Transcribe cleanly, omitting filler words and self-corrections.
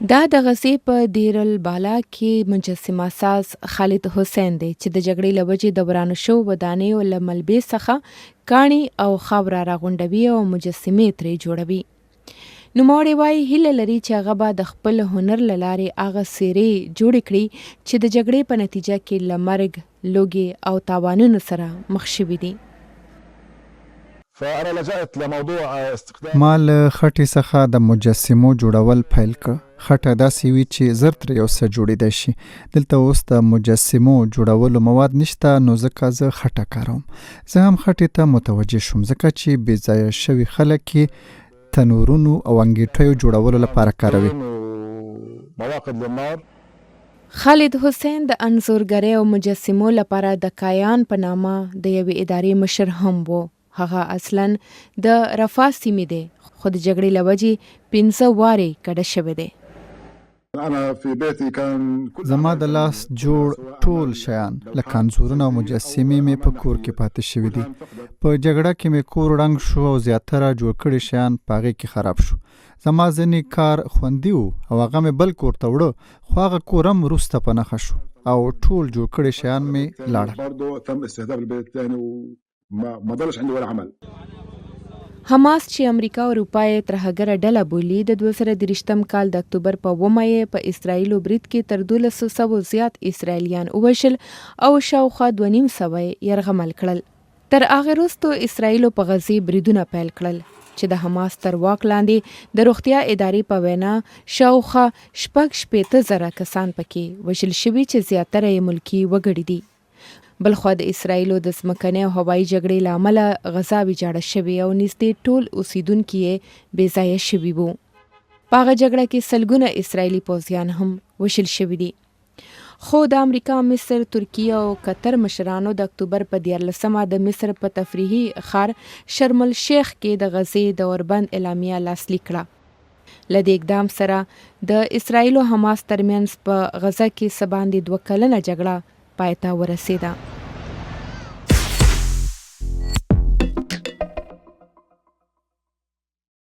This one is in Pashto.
دا د غزې په دیر البالا کې مجسمه ساز خالد حسین دی چې د جګړې له وجې د ورانو شوو ودانیو له ملبې څخه کاڼي او خاوره راغونډوي او مجسمې ترې جوړوي. نوموړی وایي هیله لري چې هغه به د خپل هنر له لارې هغه څیرې جوړې کړي چې د جګړې په نتیجه کې له مرګ، لوږې او تاوانونو سره مخ شوي دي. ما له خټې څخه د مجسمو جوړول پیل کړ. خټه داسې وي چې زر ترې یو څه جوړېدای شي. دلته اوس د مجسمو جوړولو مواد نشته، نو ځکه زه خټه کاروم. زه هم خټې ته متوجه شوم ځکه چې بې ځایه شوي خلک یې تنورونو او انګیټیو جوړولو لپاره کاروي. خالد حسین د انځورګرۍ او مجسمو لپاره د کایان په نامه د یوې ادارې مشر هم و. هغه اصلاً د رفاه سیمې دی، خو د جګړې له وجې 15 وارې کډه شوی دی. زما د لاس جوړ ټول شیان لکه انځورونه او مجسمې مې په کور کې پاتې شوي دي. په جګړه کې مې کور ړنګ شو او زیاتره جوړ کړي شیان په هغې کې خراب شو. زما ځینې کار خوندي و او هغه مې بل کور ته وړه، خو هغه کور هم وروسته په نښه شو او ټول جوړ کړي شیان مې لاړل. حماس چې امریکا او اروپا یې ترهګره ډله بولي، د 2023 کال د اکتوبر په 9 یې په اسرائیلو برید کې تر 1200 زیات اسرائیلیان ووژل او شاوخوا 2500 یې یرغمل کړل. تر هغې وروسته اسرائیلو په غزې بریدونه پیل کړل چې د حماس تر واک لاندې د روغتیا ادارې په وینا شاوخوا 60,000 کسان پکې وژل شوي چې زیاتره یې ملکي وګړي دي. بلخوا د اسرائیلو د ځمکنۍ او هوایي جګړې له امله غزا ویجاړه شوې او نږدې ټول اوسیدونکي یې بې ځایه شوي وو. په هغه جګړه کې سلګونه اسرائیلي پوځیان هم وژل شوي دي. خو د امریکا، مصر، ترکیه او قطر مشرانو د اکتوبر په 14 د مصر په تفریحي ښار شرم الشیخ کې د غزې د اوربند اعلامیه لاسلیک کړه. له دې اقدام سره د اسرائیل او حماس ترمنځ په غزه کې څه باندې 2 کلنه جګړه پای ته ورسېده.